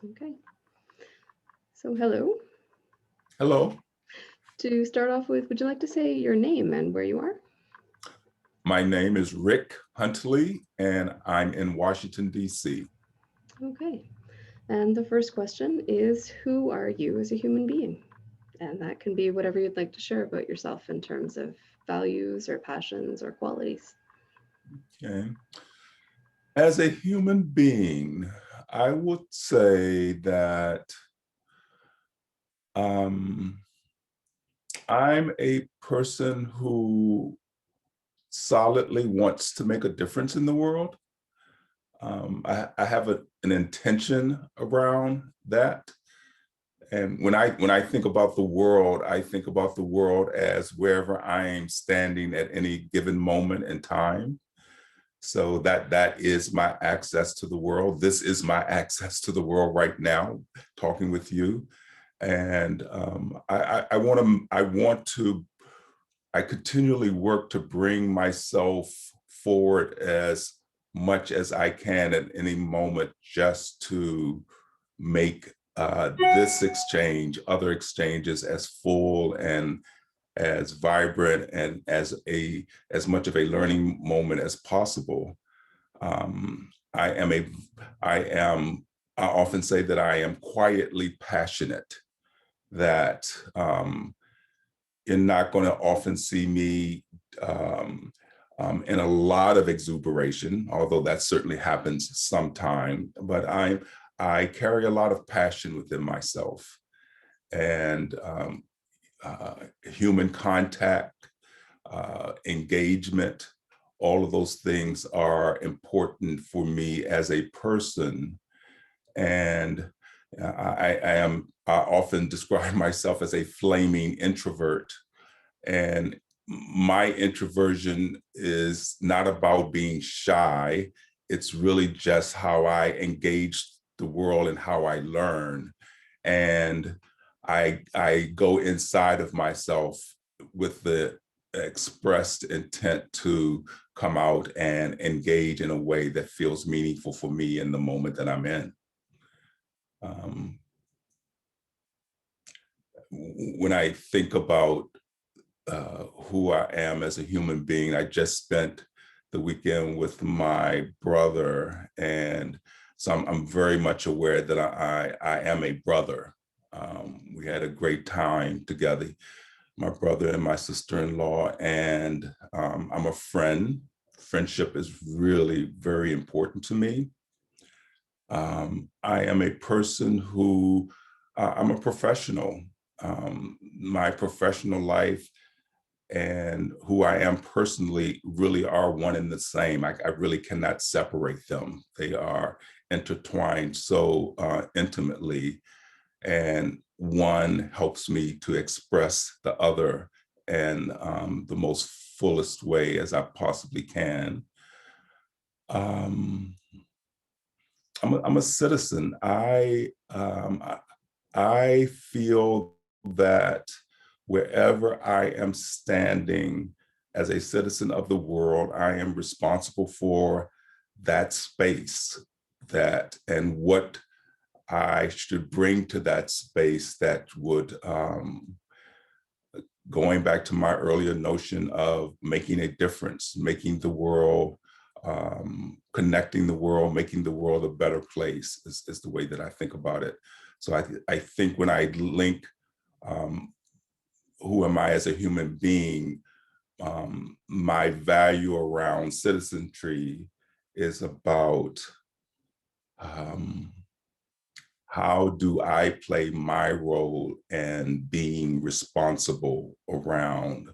Okay, so hello. Hello, To start off with, would you like to say your name and where you are? my name is Rick Huntley, and I'm in Washington, D.C. Okay, and the first question is, who are you as a human being? And that can be whatever you'd like to share about yourself in terms of values or passions or qualities. Okay. As a human being, I would say that um, I'm a person who solidly wants to make a difference in the world. I have an intention around that. And when I think about the world, I think about the world as wherever I am standing at any given moment in time. So that is my access to the world. This is my access to the world right now, talking with you. And I continually work to bring myself forward as much as I can at any moment, just to make this exchange, other exchanges, as full and as vibrant and as much of a learning moment as possible. I am a I am I often say that I am quietly passionate, that you're not going to often see me in a lot of exuberation, although that certainly happens sometime. But I carry a lot of passion within myself, and human contact, engagement, all of those things are important for me as a person. And I often describe myself as a flaming introvert. And my introversion is not about being shy. It's really just how I engage the world and how I learn. And I go inside of myself with the expressed intent to come out and engage in a way that feels meaningful for me in the moment that I'm in. Um, when I think about who I am as a human being, I just spent the weekend with my brother, and so I'm very much aware that I am a brother. We had a great time together, my brother and my sister-in-law, and I'm a friend. Friendship is really very important to me. I am a person who I'm a professional. My professional life and who I am personally really are one and the same. I really cannot separate them. They are intertwined so intimately, and one helps me to express the other in the most fullest way as I possibly can. Um, I'm a citizen. I feel that wherever I am standing as a citizen of the world, I am responsible for that space, that and what I should bring to that space that would, going back to my earlier notion of making a difference, making the world, connecting the world, making the world a better place is the way that I think about it. So I think when I link um, who am I as a human being, my value around citizenry is about um, how do I play my role in being responsible around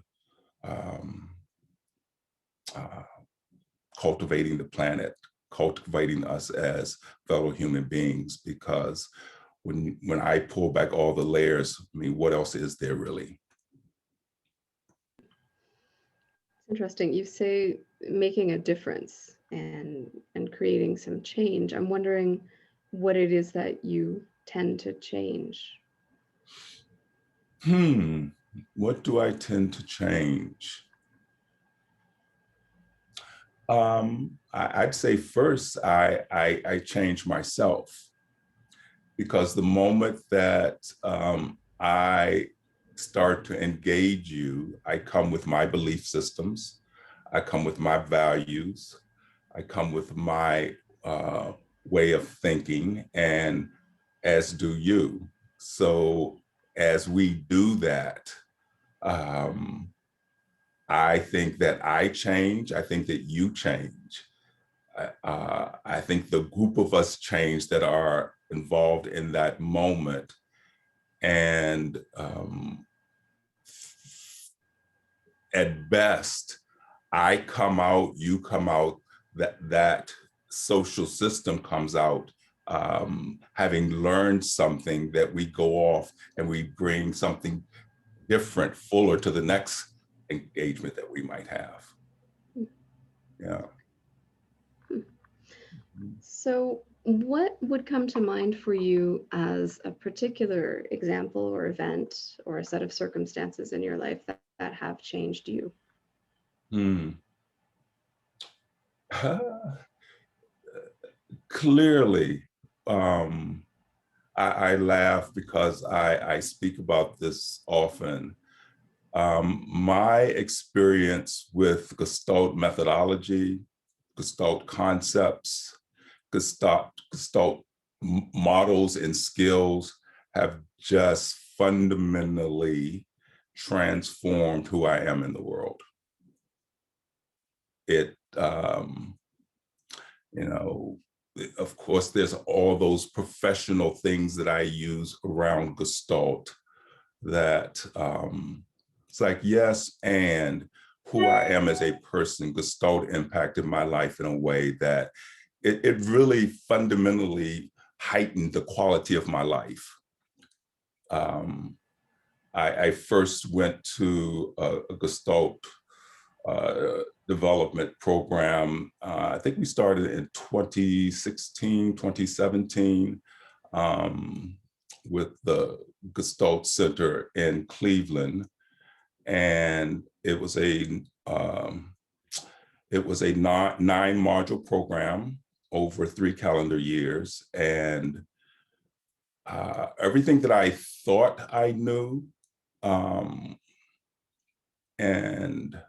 um, uh, cultivating the planet, cultivating us as fellow human beings. Because when I pull back all the layers, I mean, what else is there really? It's interesting. You say making a difference and creating some change. I'm wondering what it is that you tend to change. Hmm, what do I tend to change? I'd say first, I change myself. because the moment that I start to engage you, I come with my belief systems, I come with my values, I come with my way of thinking, and as do you. So as we do that, um, I think that I change. I think that you change. I think the group of us change that are involved in that moment. And at best, I come out, you come out, that social system comes out, having learned something, that we go off and we bring something different, fuller to the next engagement that we might have. Yeah. So, what would come to mind for you as a particular example or event or a set of circumstances in your life that have changed you? Hmm. Clearly, I laugh because I speak about this often. My experience with Gestalt methodology, Gestalt concepts, Gestalt models and skills have just fundamentally transformed who I am in the world. It, you know, of course, there's all those professional things that I use around Gestalt that it's like, yes, and who I am as a person, Gestalt impacted my life in a way that it really fundamentally heightened the quality of my life. I first went to a Gestalt development program. I think we started in 2016, 2017 with the Gestalt Center in Cleveland. And it was a nine module program over 3 calendar years. And everything that I thought I knew, and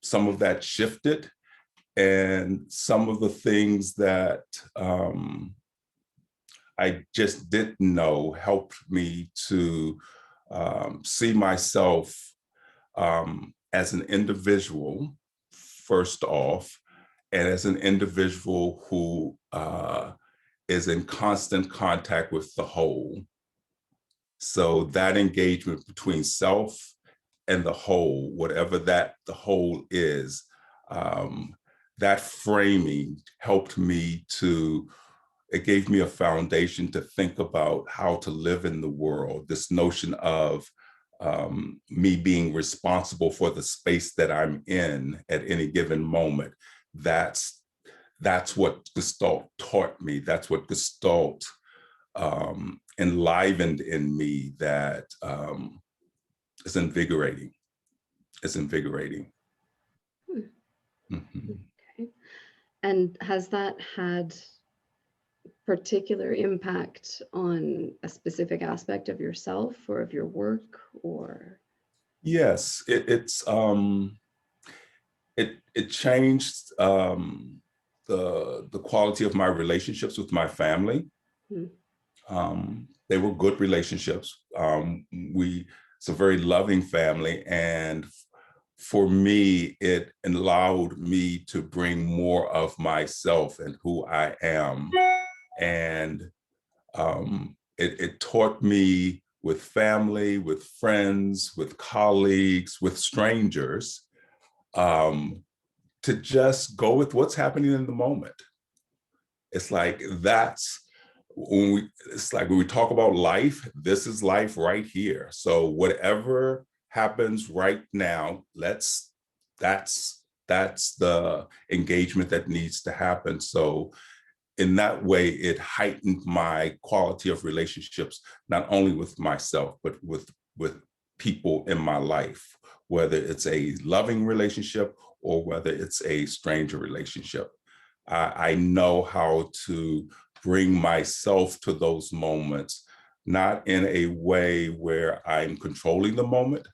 some of that shifted, and some of the things that I just didn't know helped me to see myself as an individual, first off, and as an individual who is in constant contact with the whole. So that engagement between self and the whole, whatever that the whole is, that framing helped me to, it gave me a foundation to think about how to live in the world. This notion of me being responsible for the space that I'm in at any given moment. That's what Gestalt taught me. That's what Gestalt enlivened in me, that is invigorating. It's invigorating. Mm-hmm. Okay. And has that had particular impact on a specific aspect of yourself or of your work, or? Yes, it changed the quality of my relationships with my family. They were good relationships. It's a very loving family, and for me, it allowed me to bring more of myself and who I am. And it taught me, with family, with friends, with colleagues, with strangers, to just go with what's happening in the moment. It's like when we talk about life, this is life right here. So whatever happens right now, that's the engagement that needs to happen. So in that way, it heightened my quality of relationships, not only with myself, but with people in my life, whether it's a loving relationship or whether it's a stranger relationship. I know how to bring myself to those moments, not in a way where I'm controlling the moment,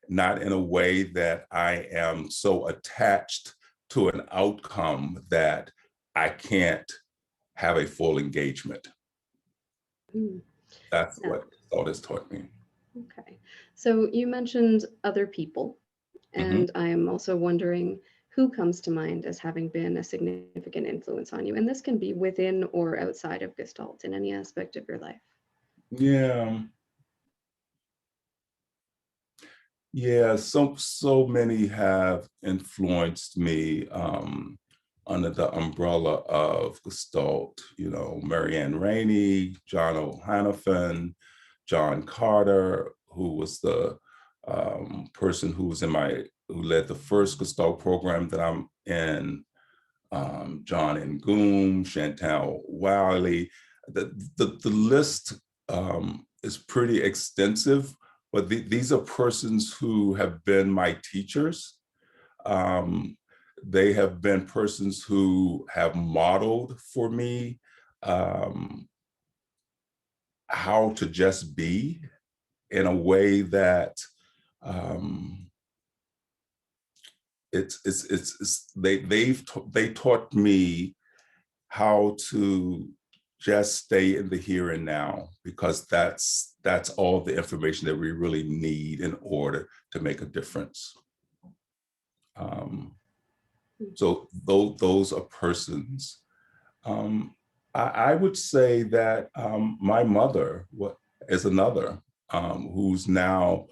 not in a way that I am so attached to an outcome that I can't have a full engagement. Mm, That's yeah. what Gestalt has taught me. Okay. So you mentioned other people, Mhm. and I am also wondering who comes to mind as having been a significant influence on you. And this can be within or outside of Gestalt in any aspect of your life. Yeah, yeah. So many have influenced me under the umbrella of Gestalt. You know, Marianne Rainey, John O'Hanafin, John Carter, who was the person who was who led the first Gestalt program that I'm in. John Ngoom, Chantal Wiley. The list is pretty extensive, but these are persons who have been my teachers. Um, they have been persons who have modeled for me how to just be in a way that um, they taught me how to just stay in the here and now, because that's all the information that we really need in order to make a difference. Um, so those are persons. Um, I would say that my mother is another who's now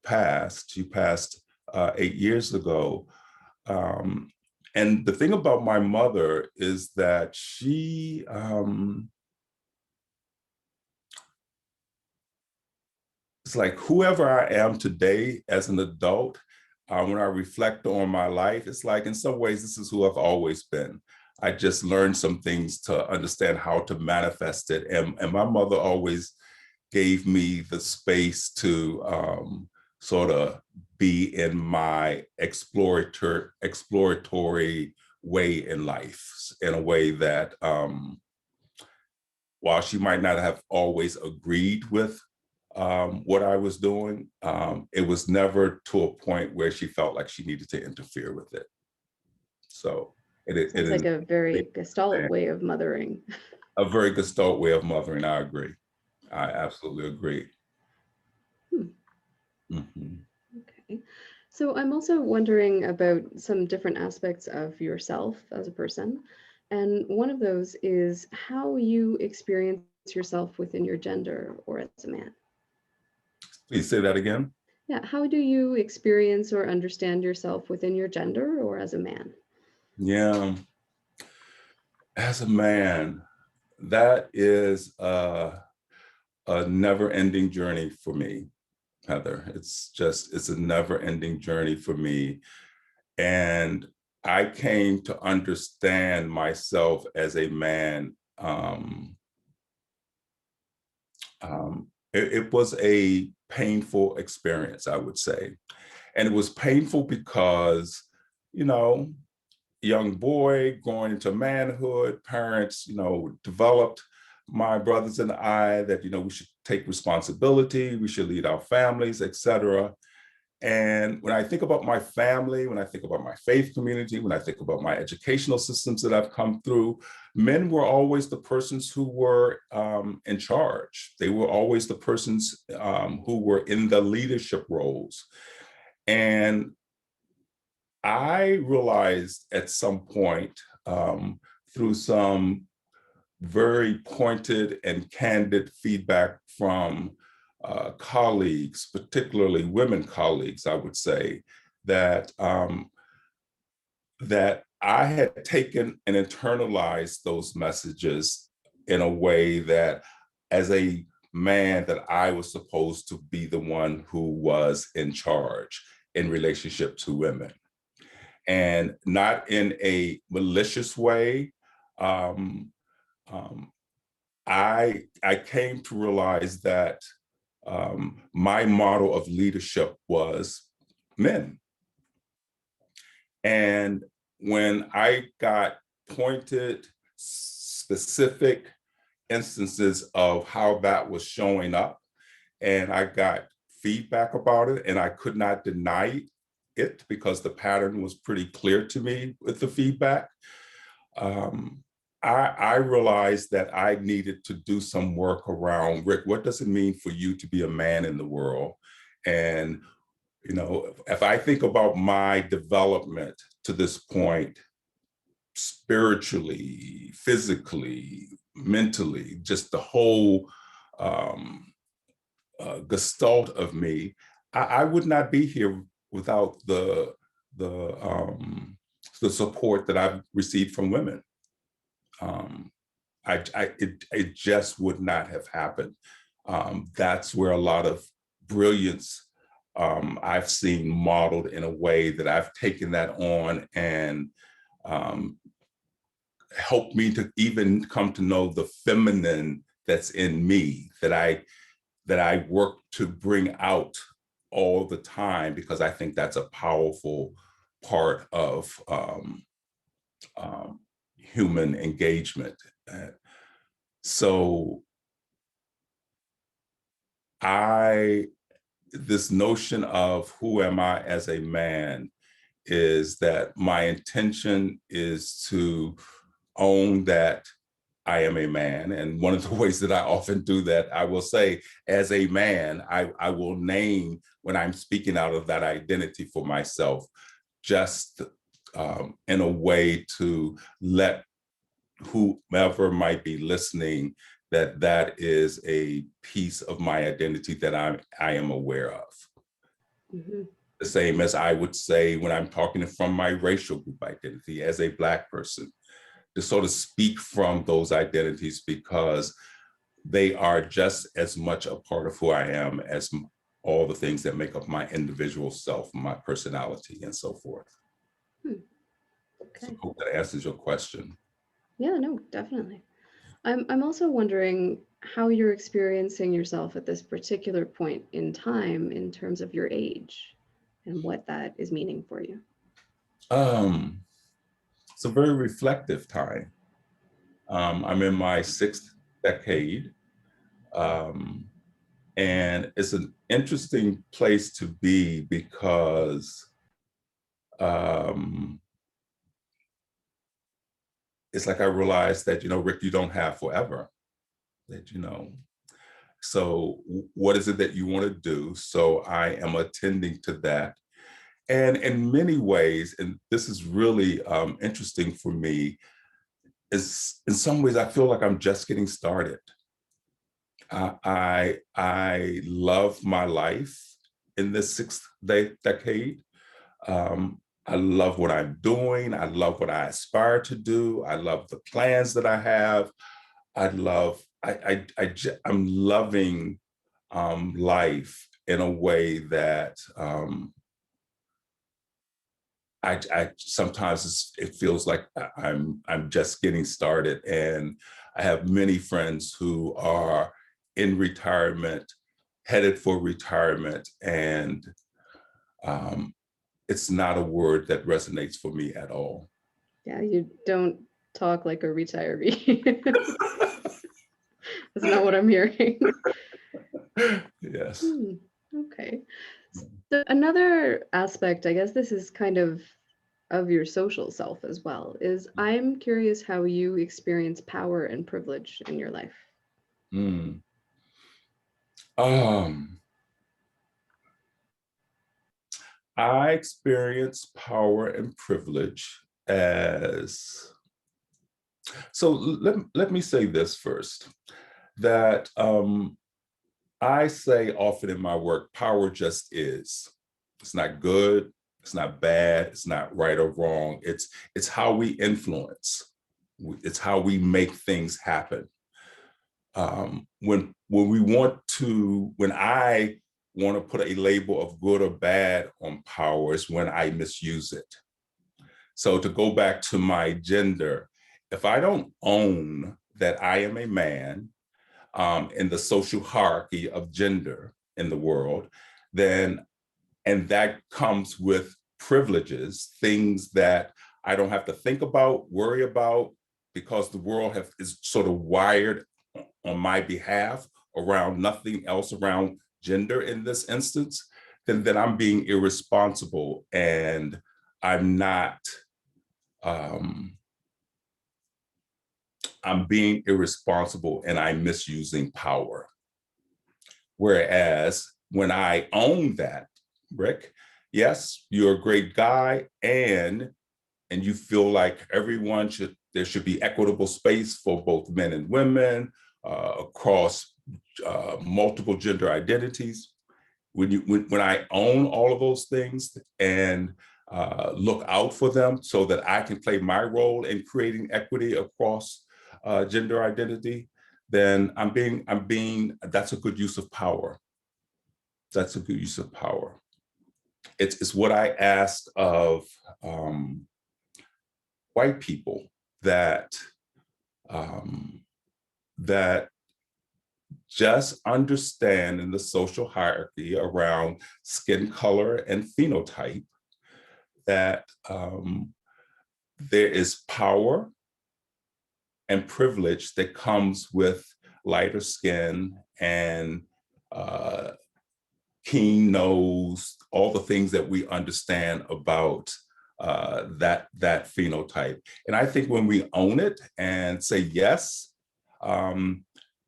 passed. She passed 8 years ago. Um, and the thing about my mother is that it's like whoever I am today as an adult, when I reflect on my life, it's like in some ways, this is who I've always been. I just learned some things to understand how to manifest it. And my mother always gave me the space to sort of be in my exploratory way in life, in a way that while she might not have always agreed with what I was doing, it was never to a point where she felt like she needed to interfere with it. So it Sounds is like a very Gestalt way of mothering. a very Gestalt way of mothering. I agree. I absolutely agree. Hmm. Mhm. Okay. So I'm also wondering about some different aspects of yourself as a person. And one of those is how you experience yourself within your gender or as a man. Please say that again. Yeah, how do you experience or understand yourself within your gender or as a man? Yeah, as a man, that is a never-ending journey for me, Heather. It's a never-ending journey for me. And I came to understand myself as a man. It was a painful experience, I would say. And it was painful because, you know, young boy going into manhood, parents, developed my brothers and I that, we should take responsibility, we should lead our families, etc. And when I think about my family, when I think about my faith community, when I think about my educational systems that I've come through, men were always the persons who were in charge. They were always the persons who were in the leadership roles. And I realized at some point through some very pointed and candid feedback from colleagues, particularly women colleagues, I would say, that that I had taken and internalized those messages in a way that, as a man, that I was supposed to be the one who was in charge in relationship to women, and not in a malicious way. Um, um, I came to realize that my model of leadership was men. And when I got pointed, specific instances of how that was showing up, and I got feedback about it, and I could not deny it because the pattern was pretty clear to me with the feedback. I realized that I needed to do some work around, Rick, what does it mean for you to be a man in the world? And, you know, if I think about my development to this point, spiritually, physically, mentally, just the whole gestalt of me, I would not be here without the support that I've received from women. It just would not have happened. That's where a lot of brilliance I've seen modeled in a way that I've taken that on and helped me to even come to know the feminine that's in me that I work to bring out all the time, because I think that's a powerful part of human engagement. So this notion of who am I as a man is that my intention is to own that I am a man. And one of the ways that I often do that, I will say, as a man, I will name when I'm speaking out of that identity for myself, just in a way to let whomever might be listening that is a piece of my identity that I am aware of. Mm-hmm. The same as I would say when I'm talking from my racial group identity as a Black person, to sort of speak from those identities because they are just as much a part of who I am as all the things that make up my individual self, my personality, and so forth. Okay. So I hope that answers your question. Yeah, no, definitely. I'm also wondering how you're experiencing yourself at this particular point in time in terms of your age and what that is meaning for you. It's a very reflective time. I'm in my 6th decade, and it's an interesting place to be because it's like I realized that, Rick, you don't have forever. So what is it that you want to do? So I am attending to that. And in many ways, and this is really interesting for me, is in some ways I feel like I'm just getting started. I love my life in this 6th decade. I love what I'm doing. I love what I aspire to do. I love the plans that I have. I'm loving life in a way that I sometimes it feels like I'm just getting started. And I have many friends who are in retirement, headed for retirement, and it's not a word that resonates for me at all. Yeah, you don't talk like a retiree. That's not what I'm hearing. Yes. Okay. So another aspect, I guess this is kind of your social self as well, is I'm curious how you experience power and privilege in your life. I experience power and privilege as, so let me say this first, that I say often in my work, power just is. It's not good, it's not bad, it's not right or wrong. It's how we influence. It's how we make things happen. When I want to put a label of good or bad on power is when I misuse it. So to go back to my gender, if I don't own that I am a man in the social hierarchy of gender in the world, and that comes with privileges, things that I don't have to think about, worry about, because the world is sort of wired on my behalf around nothing else around gender in this instance, then I'm being irresponsible, and I'm not, I'm being irresponsible and I'm misusing power. Whereas when I own that, Rick, yes, you're a great guy, and you feel like there should be equitable space for both men and women across multiple gender identities. When I own all of those things and look out for them so that I can play my role in creating equity across gender identity, then that's a good use of power. That's a good use of power. It's what I asked of white people that that just understand in the social hierarchy around skin color and phenotype that there is power and privilege that comes with lighter skin and keen nose, all the things that we understand about that phenotype. And I think when we own it and say yes,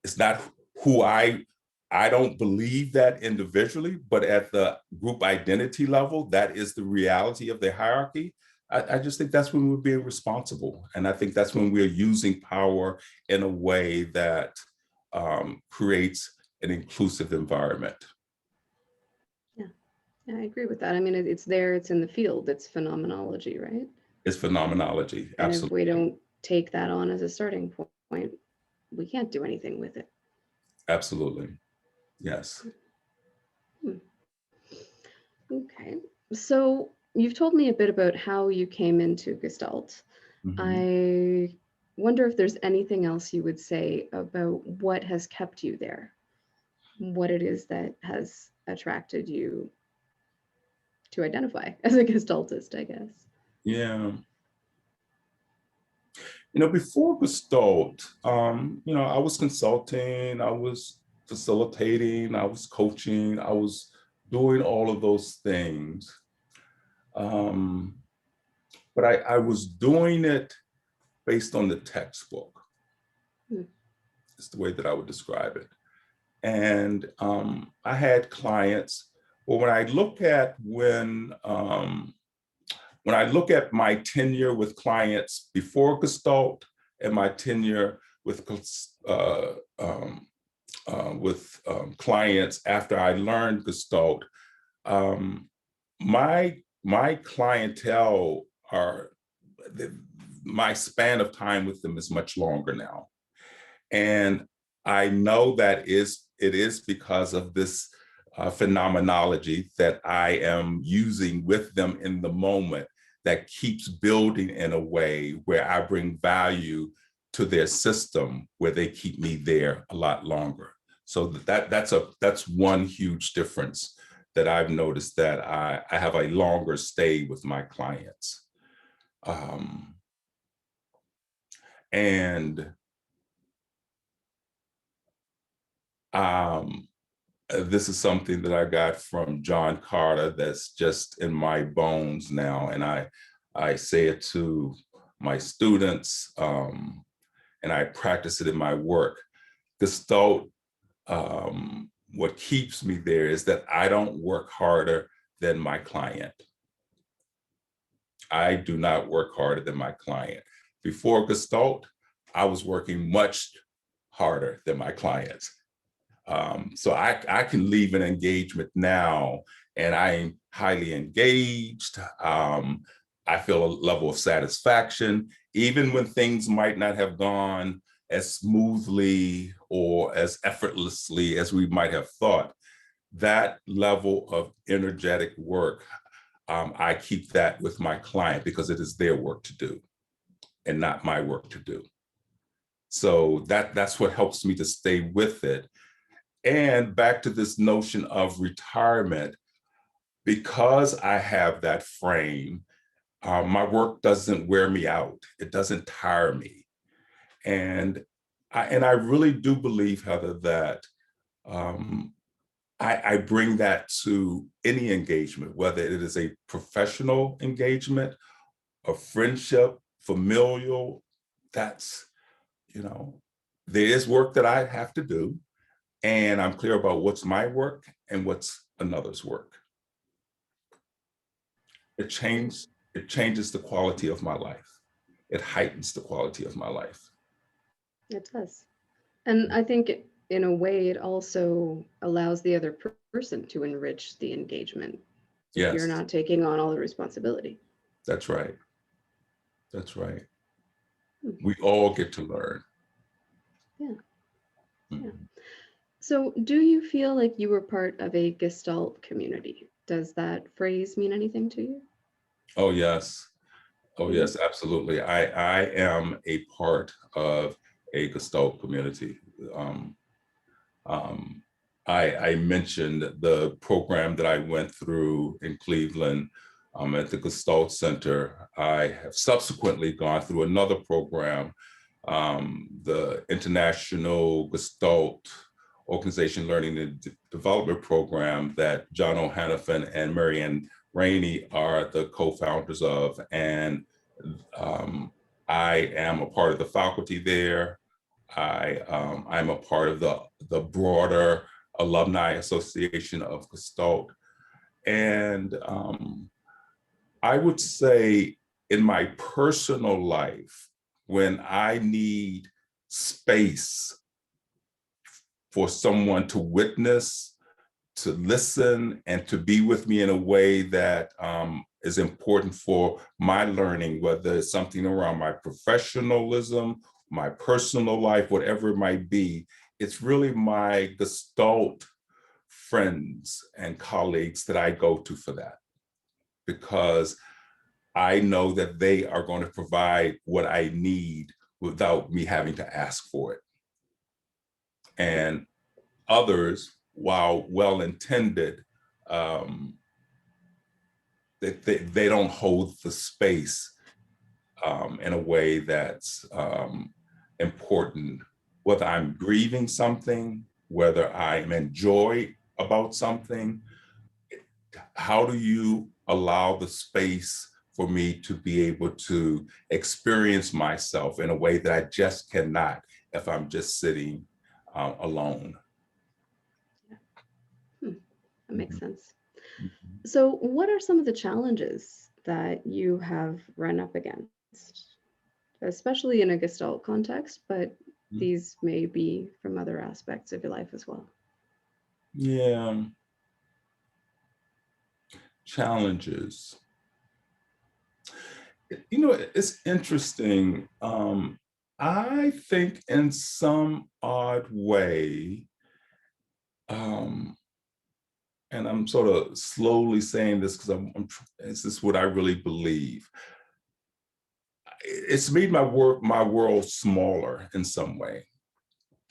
it's not who I don't believe that individually, but at the group identity level, that is the reality of the hierarchy. I just think that's when we're being responsible. And I think that's when we're using power in a way that creates an inclusive environment. Yeah, I agree with that. I mean, it's there, it's in the field, it's phenomenology, right? It's phenomenology, And if we absolutely. don't take that on as a starting point, we can't do anything with it. Absolutely, yes. Hmm. Okay, so you've told me a bit about how you came into Gestalt. Mhm. I wonder if there's anything else you would say about what has kept you there, what it is that has attracted you to identify as a Gestaltist, I guess. Yeah. Before Gestalt, I was consulting, I was facilitating, I was coaching, I was doing all of those things. Um, but I was doing it based on the textbook, Hmm. is the way that I would describe it. And I had clients, but when I look at my tenure with clients before Gestalt and my tenure with clients after I learned Gestalt, um, my clientele my span of time with them is much longer now, and I know that it is because of this phenomenology that I am using with them in the moment that keeps building in a way where I bring value to their system, where they keep me there a lot longer. So that's one huge difference that I've noticed, that I have a longer stay with my clients. Um, and um, this is something that I got from John Carter that's just in my bones now. And I say it to my students, and I practice it in my work. Gestalt, what keeps me there is that I don't work harder than my client. I do not work harder than my client. Before Gestalt, I was working much harder than my clients. So I can leave an engagement now and I'm highly engaged. I feel a level of satisfaction, even when things might not have gone as smoothly or as effortlessly as we might have thought. That level of energetic work, I keep that with my client because it is their work to do and not my work to do. So that's what helps me to stay with it. And back to this notion of retirement, because I have that frame, my work doesn't wear me out. It doesn't tire me. And I really do believe, Heather, that I bring that to any engagement, whether it is a professional engagement, a friendship, familial. That's, there is work that I have to do, and I'm clear about what's my work and what's another's work. It changes the quality of my life. It heightens the quality of my life. It does. And I think in a way, it also allows the other person to enrich the engagement. If you're Yes, not taking on all the responsibility. that's right. That's right. Hmm. We all get to learn. Yeah. Mhm. Yeah. So, do you feel like you were part of a Gestalt community? Does that phrase mean anything to you? Oh, yes. Oh, Mhm. yes, absolutely. I am a part of a Gestalt community. Um, um, I mentioned the program that I went through in Cleveland at the Gestalt Center. I have subsequently gone through another program, the International Gestalt Organization Learning and Development Program that John O'Hanifin and Marianne Rainey are the co-founders of. And I am a part of the faculty there. I'm a part of the broader Alumni Association of Gestalt. And I would say in my personal life, when I need space for someone to witness, to listen, and to be with me in a way that is important for my learning, whether it's something around my professionalism, my personal life, whatever it might be, it's really my Gestalt friends and colleagues that I go to for that, because I know that they are going to provide what I need without me having to ask for it. And others, while well-intended, they don't hold the space in a way that's important, whether I'm grieving something, whether I'm in joy about something. How do you allow the space for me to be able to experience myself in a way that I just cannot if I'm just sitting alone? Yeah. That makes Mhm. sense. Mhm. So, what are some of the challenges that you have run up against, especially in a Gestalt context, but these may be from other aspects of your life as well? Yeah, challenges. It's interesting. I think in some odd way, um, and I'm sort of slowly saying this because this is what I really believe. It's made my world smaller in some way,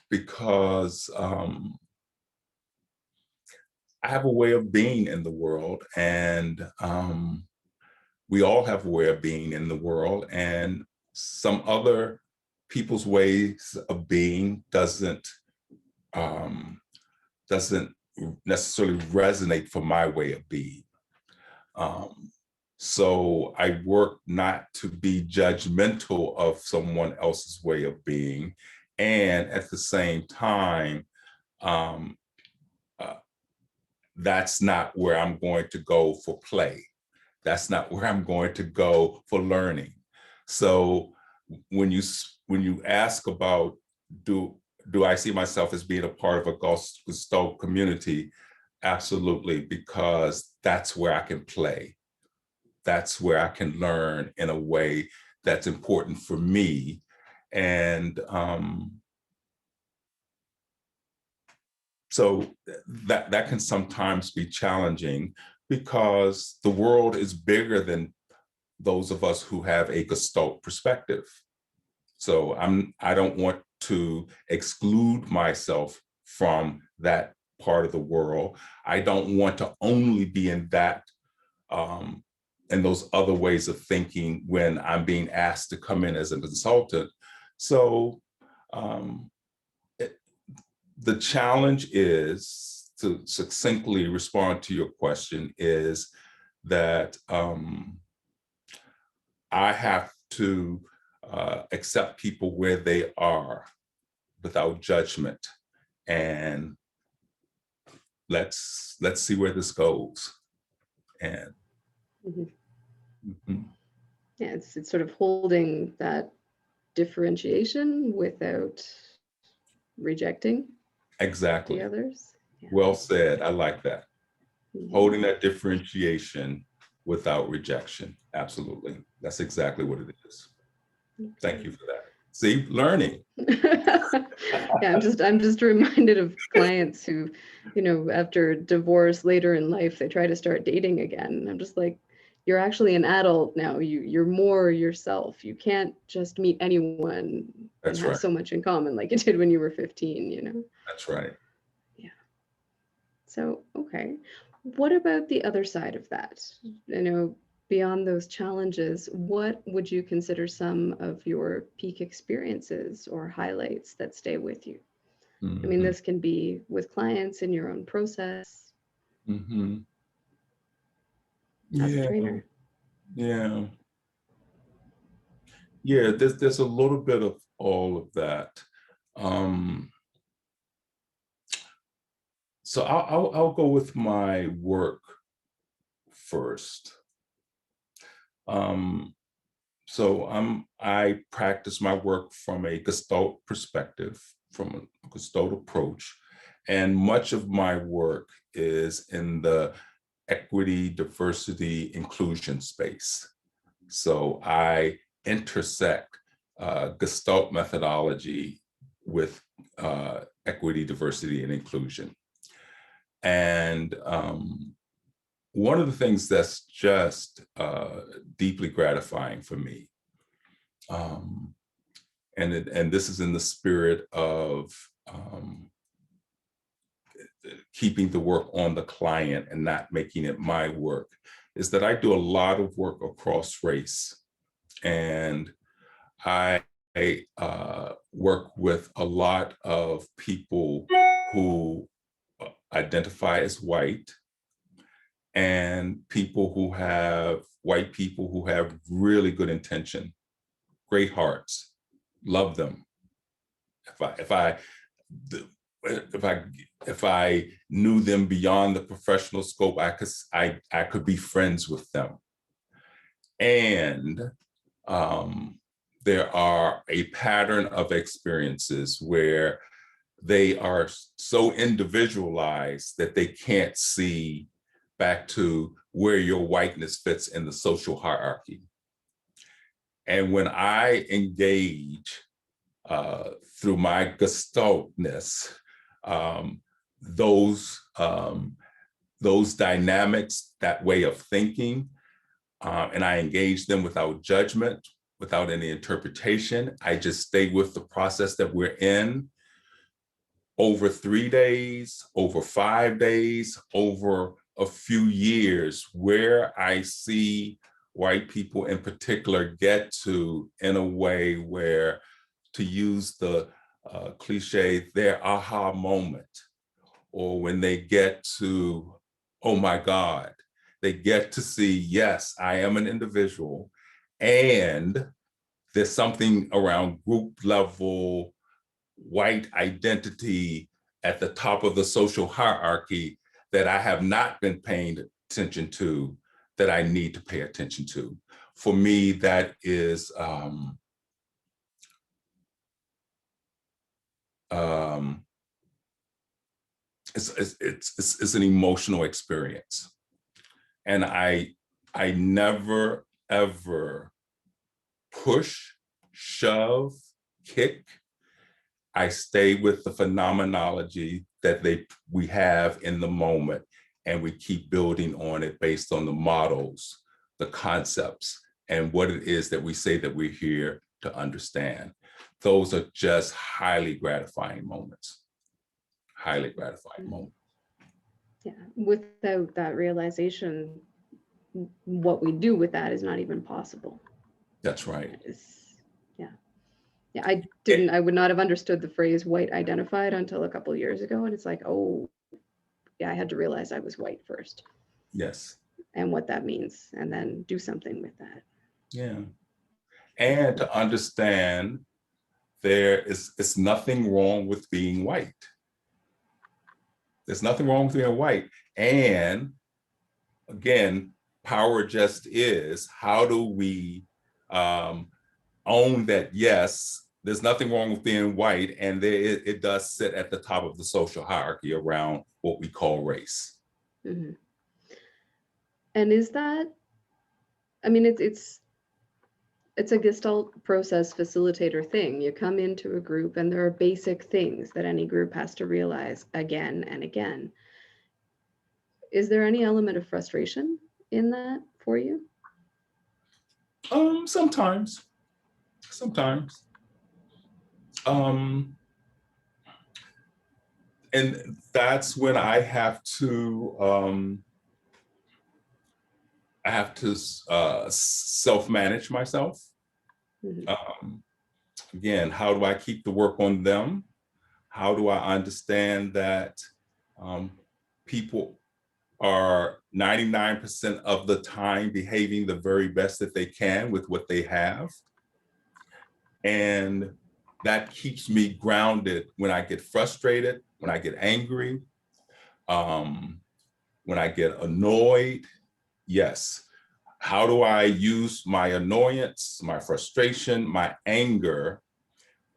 because I have a way of being in the world, and we all have a way of being in the world, and some other people's ways of being um, doesn't necessarily resonate for my way of being. Um, so I work not to be judgmental of someone else's way of being, and at the same time, um, uh, that's not where I'm going to go for play. That's not where I'm going to go for learning. So when you ask about do do I see myself as being a part of a Gestalt community? Absolutely, because that's where I can play. That's where I can learn in a way that's important for me. And so that can sometimes be challenging, because the world is bigger than those of us who have a Gestalt perspective. So I don't want to exclude myself from that part of the world. I don't want to only be in that and those other ways of thinking when I'm being asked to come in as a consultant. So Um, it- the challenge is, to succinctly respond to your question, is that I have to accept people where they are without judgment, and let's see where this goes. And Mhm. mhm, Yeah, it's sort of holding that differentiation without rejecting the exactly. others. Yeah. Well said. I like that. Mhm. Holding that differentiation without rejection. Absolutely. That's exactly what it is. Thank Okay. you for that. See, learning. Yeah, I'm just reminded of clients who, after divorce later in life, they try to start dating again. And I'm just like, you're actually an adult now. You're more yourself. You can't just meet anyone and That's have right. so much in common like you did when you were 15. That's right. Yeah. So, okay. What about the other side of that? Beyond those challenges, what would you consider some of your peak experiences or highlights that stay with you? I mean, Hmm. this can be with clients in your own process Hmm. as a Yeah. trainer. Yeah. Yeah. There's a little bit of all of that. Um, so I'll go with my work first. Um, So I practice my work from a Gestalt perspective, from a Gestalt approach, and much of my work is in the equity, diversity, inclusion space. So I intersect Gestalt methodology with equity, diversity, and inclusion. And one of the things that's just deeply gratifying for me, um, and this is in the spirit of um, keeping the work on the client and not making it my work, is that I do a lot of work across race, and I work with a lot of people who identify as white, and white people who have really good intention, great hearts, love them. If I if I if I knew them beyond the professional scope, I could be friends with them. And um, there are a pattern of experiences where they are so individualized that they can't see back to where your whiteness fits in the social hierarchy. And when I engage through my gestaltness, um, those those dynamics, that way of thinking, and I engage them without judgment, without any interpretation. I just stay with the process that we're in over 3 days, over 5 days, over a few years, where I see white people in particular get to in a way where, to use the cliche, their aha moment, or when they get to, oh my God, they get to see, yes, I am an individual, and there's something around group level white identity at the top of the social hierarchy that I have not been paying attention to, that I need to pay attention to. For me, that is um, it's an emotional experience, and I never ever push, shove, kick. I stay with the phenomenology that we have in the moment, and we keep building on it based on the models, the concepts, and what it is that we say that we're here to understand. Those are just highly gratifying moments. Highly gratifying Mhm. moments. Yeah. Without that realization, what we do with that is not even possible. That's right. That is, yeah. Yeah, I would not have understood the phrase white identified until a couple of years ago. And it's like, oh, yeah, I had to realize I was white first Yes. and what that means, and then do something with that. Yeah. And to understand it's nothing wrong with being white. There's nothing wrong with being white. And again, power just is, how do we own that, yes, there's nothing wrong with being white, and it does sit at the top of the social hierarchy around what we call race. Mm-hmm. And is that, I mean, it's a Gestalt process facilitator thing. You come into a group and there are basic things that any group has to realize again and again. Is there any element of frustration in that for you? Sometimes. Um, and that's when I have to self-manage myself. Mm-hmm. Again, how do I keep the work on them? How do I understand that people are 99% of the time behaving the very best that they can with what they have? And that keeps me grounded when I get frustrated, when I get angry, when I get annoyed. Yes. How do I use my annoyance, my frustration, my anger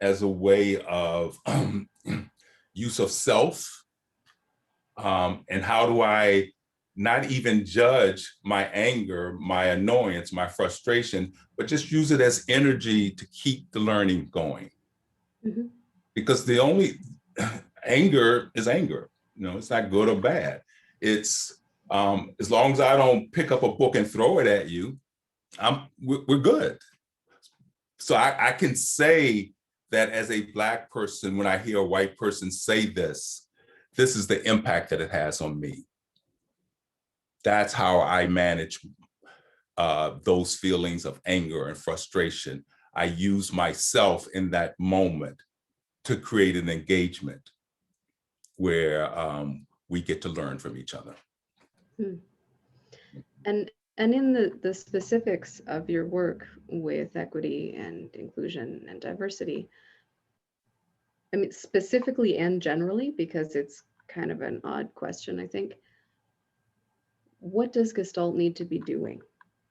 as a way of use of self? And how do I not even judge my anger, my annoyance, my frustration, but just use it as energy to keep the learning going? Mm-hmm. Because the only anger is anger. It's not good or bad. It's as long as I don't pick up a book and throw it at you, we're good. So I can say that as a Black person, when I hear a white person say this is the impact that it has on me. That's how I manage those feelings of anger and frustration. I use myself in that moment to create an engagement where we get to learn from each other. Hmm. And in the specifics of your work with equity and inclusion and diversity, I mean, specifically and generally, because it's kind of an odd question, I think, what does Gestalt need to be doing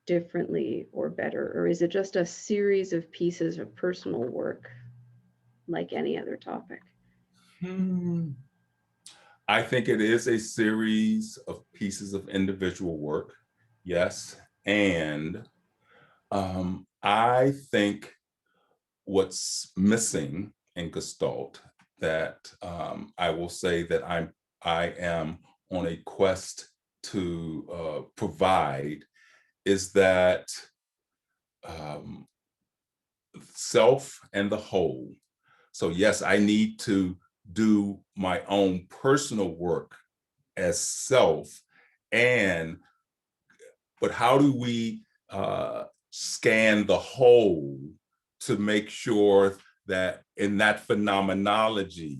differently or better? Or is it just a series of pieces of personal work like any other topic? I think it is a series of pieces of individual work, yes. And I think what's missing in Gestalt that I will say that I am on a quest to provide is that self and the whole. So yes, I need to do my own personal work as self, but how do we scan the whole to make sure that in that phenomenology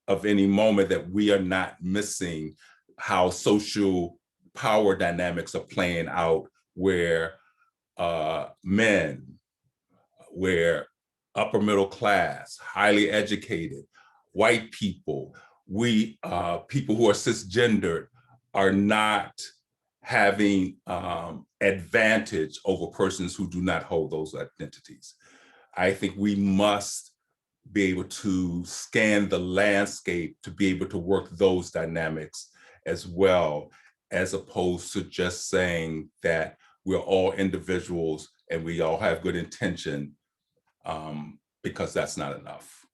of any moment that we are not missing how social power dynamics are playing out, where men, where upper middle class, highly educated, white people, we people who are cisgendered are not having advantage over persons who do not hold those identities. I think we must be able to scan the landscape to be able to work those dynamics as well, as opposed to just saying that we're all individuals and we all have good intention, because that's not enough.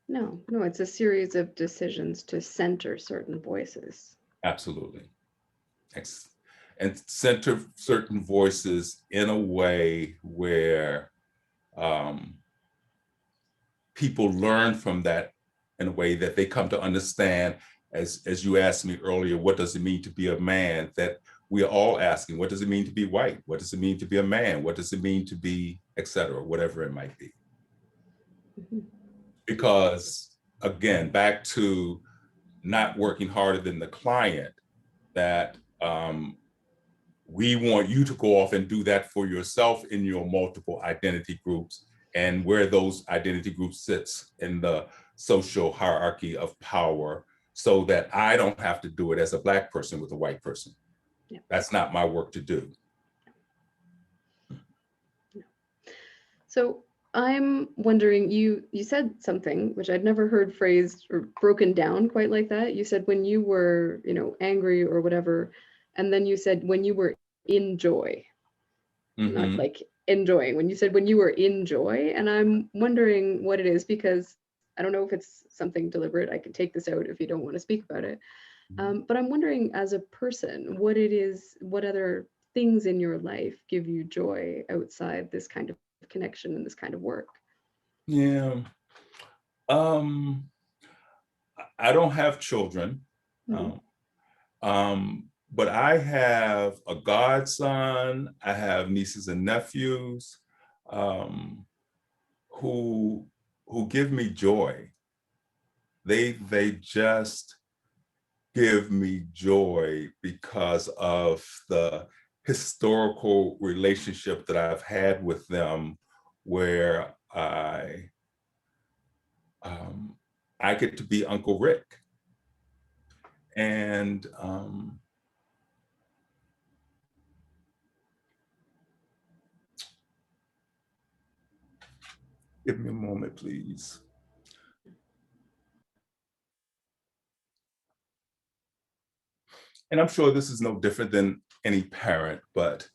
No, it's a series of decisions to center certain voices. Absolutely. And center certain voices in a way where people learn from that in a way that they come to understand, as you asked me earlier, what does it mean to be a man? That we are all asking, what does it mean to be white? What does it mean to be a man? What does it mean to be, et cetera, whatever it might be? Mhm. Because again, back to not working harder than the client, that we want you to go off and do that for yourself in your multiple identity groups, and where those identity groups sits in the social hierarchy of power, so that I don't have to do it as a Black person with a white person. Yeah. That's not my work to do. Yeah. So I'm wondering, you said something which I'd never heard phrased or broken down quite like that. You said when you were, angry or whatever, and then you said when you were in joy, not Mm-hmm. like enjoying. When you said when you were in joy, and I'm wondering what it is, because I don't know if it's something deliberate. I can take this out if you don't want to speak about it. But I'm wondering, as a person, what it is, what other things in your life give you joy outside this kind of connection and this kind of work? Yeah. Um, I don't have children. Mhm. Um, but I have a godson. I have nieces and nephews um, who give me joy. They just give me joy because of the historical relationship that I've had with them, where um, I get to be Uncle Rick. And give me a moment, please. And I'm sure this is no different than any parent, but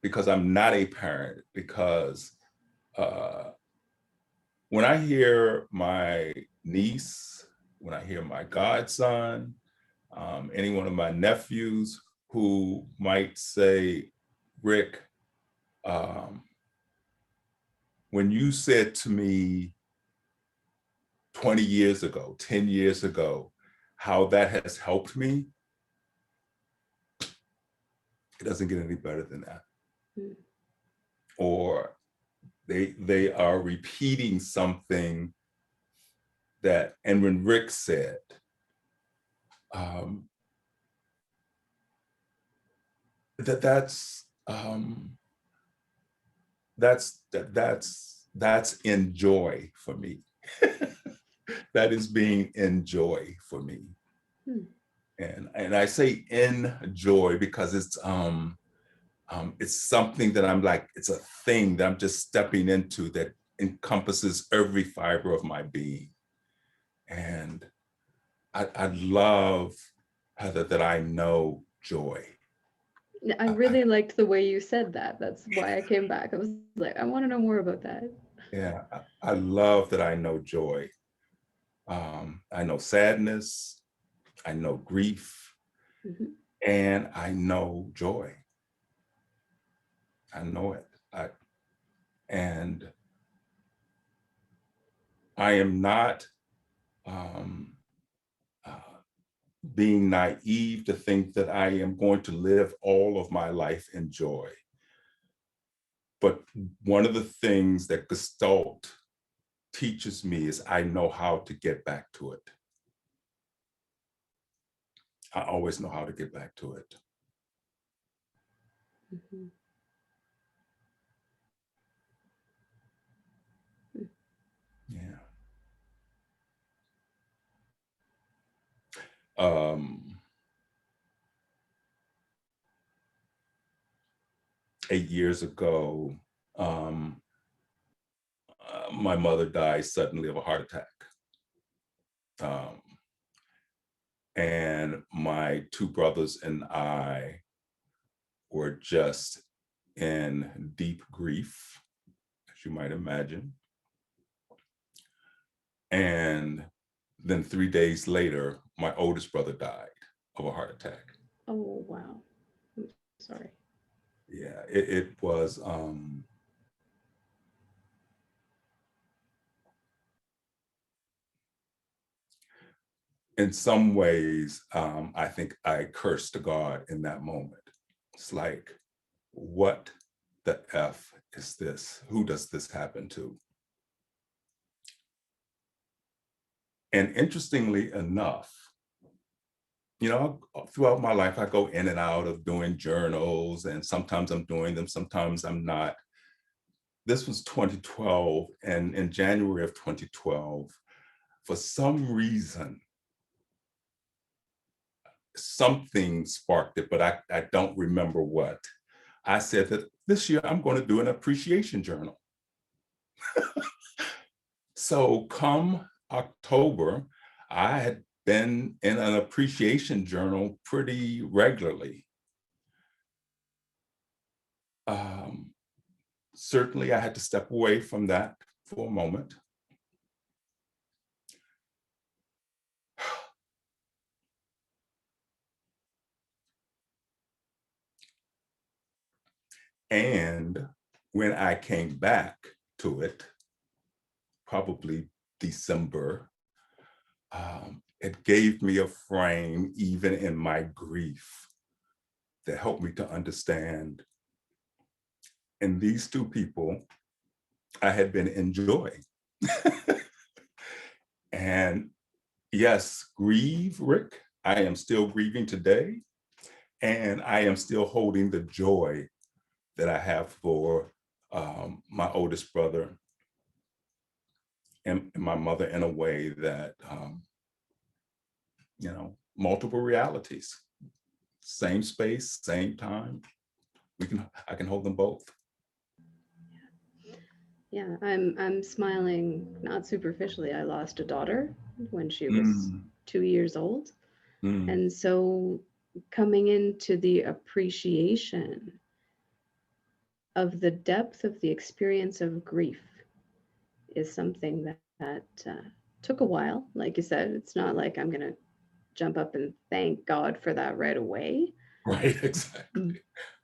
because I'm not a parent, because uh, when I hear my niece, when I hear my godson, any one of my nephews who might say, Rick, um, when you said to me 20 years ago, 10 years ago, how that has helped me, it doesn't get any better than that. Mm. Or they are repeating something that, and when Rick said, um, that's in joy for me. That is being in joy for me. Mm. And I say in joy because it's something that I'm like, it's a thing that I'm just stepping into that encompasses every fiber of my being. And I love, Heather, that I know joy. I I, really liked the way you said that. That's why I came back. I was like, I want to know more about that. yeah, I love that I know joy. I know sadness, I know grief, Mhm. and I know joy. I know it. And I am not um, uh, being naive to think that I am going to live all of my life in joy. But one of the things that Gestalt teaches me is I know how to get back to it. I always know how to get back to it. Mhm. Yeah. Um, 8 years ago, um, my mother died suddenly of a heart attack. Um, and my two brothers and I were just in deep grief, as you might imagine. And then 3 days later, my oldest brother died of a heart attack. Oh, wow. I'm sorry. Yeah, it was, in some ways, I think I cursed God in that moment. It's like, what the F is this? Who does this happen to? And interestingly enough, you know, throughout my life, I go in and out of doing journals, and sometimes I'm doing them, sometimes I'm not. This was 2012, and in January of 2012, for some reason, something sparked it, but I don't remember what. I said that this year I'm going to do an appreciation journal. So come October, I had been in an appreciation journal pretty regularly. Um, Certainly, I had to step away from that for a moment. And when I came back to it, probably December, it gave me a frame, even in my grief, that helped me to understand. And these two people I had been enjoying. And yes, grieve, Rick. I am still grieving today. And I am still holding the joy that I have for my oldest brother and my mother in a way that, you know, multiple realities, same space, same time. I can hold them both. Yeah, I'm smiling not superficially. I lost a daughter when she was Mm, 2 years old. mm, And so coming into the appreciation of the depth of the experience of grief is something that took a while. Like you said, it's not like I'm going to jump up and thank God for that right away. right, exactly.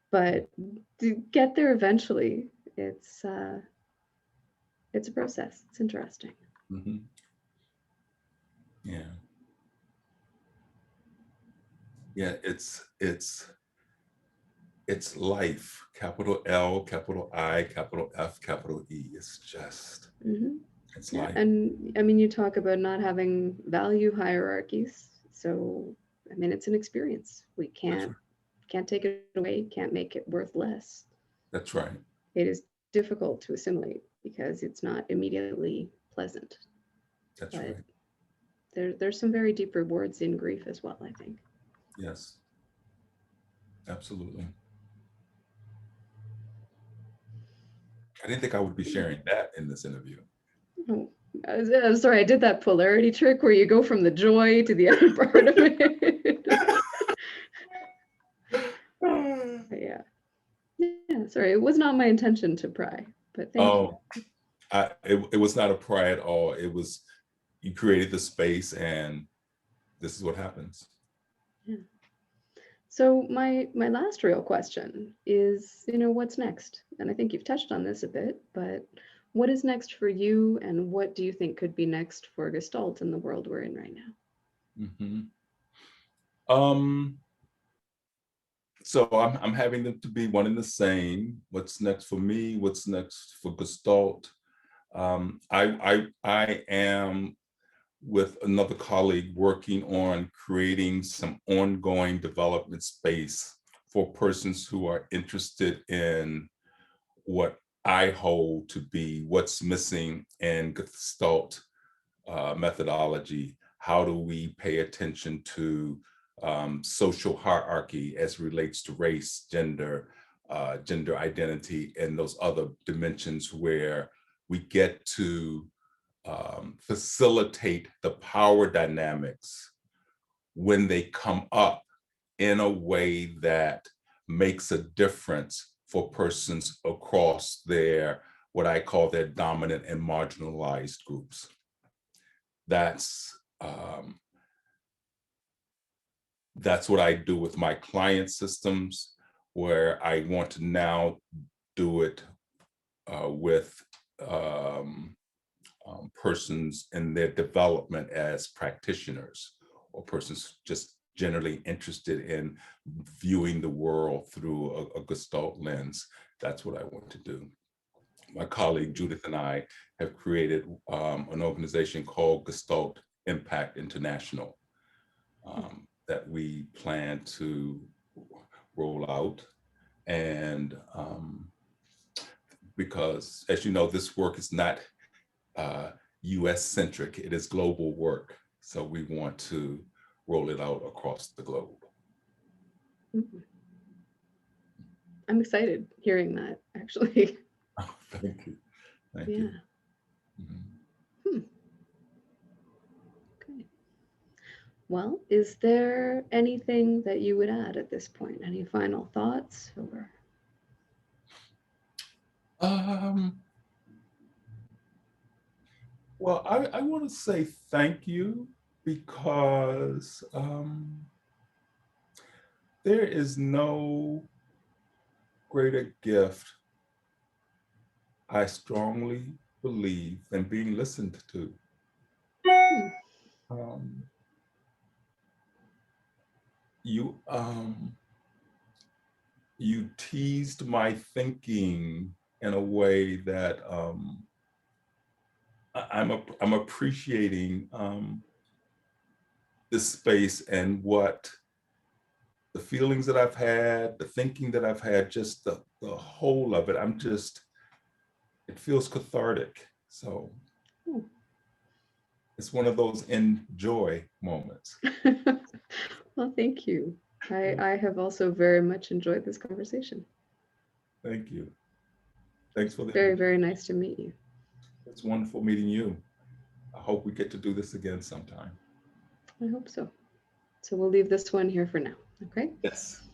But to get there eventually, it's a process. It's interesting. Hmm. Yeah, yeah. It's life. Capital L, capital I, capital F, capital E. It's just Hmm. it's Yeah, life. and I mean, you talk about not having value hierarchies. So, I mean, it's an experience. We That's can't right. take it away, can't make it worth less. That's right. It is difficult to assimilate because it's not immediately pleasant. That's But right. there's some very deep rewards in grief as well, I think. Yes, absolutely. I didn't think I would be sharing that in this interview. Oh, I'm sorry, I did that polarity trick where you go from the joy to the other part of it. Yeah. Yeah, sorry, it was not my intention to pry, but thank you. Oh, it was not a pry at all. It was, you created the space, and this is what happens. Yeah. So my last real question is, what's next? And I think you've touched on this a bit, but what is next for you, and what do you think could be next for Gestalt in the world we're in right now? Hmm. Um, so I'm having them to be one and the same. What's next for me? What's next for Gestalt? I am with another colleague working on creating some ongoing development space for persons who are interested in what I hold to be what's missing in Gestalt methodology. How do we pay attention to social hierarchy as relates to race, gender identity, and those other dimensions where we get to facilitate the power dynamics when they come up in a way that makes a difference for persons across their, what I call their dominant and marginalized groups. That's um, that's what I do with my client systems, where I want to now do it with um, persons in their development as practitioners, or persons just generally interested in viewing the world through a Gestalt lens. That's what I want to do. My colleague Judith and I have created an organization called Gestalt Impact International that we plan to roll out. And because, as you know, this work is not US centric, it is global work. So we want to roll it out across the globe. Mhm. I'm excited hearing that, actually. Oh, thank you. Thank Yeah. you. Mhm. Okay. Well, is there anything that you would add at this point? Any final thoughts or? Well, I want to say thank you because there is no greater gift, I strongly believe, than being listened to. Um, you teased my thinking in a way that I'm appreciating this space and what the feelings that I've had, the thinking that I've had, just the whole of it. It feels cathartic. So it's one of those enjoy moments. Well, thank you. I have also very much enjoyed this conversation. Thank you. Thanks for the Very, invitation. very nice to meet you. It's wonderful meeting you. I hope we get to do this again sometime. I hope so. So we'll leave this one here for now. Okay. Yes.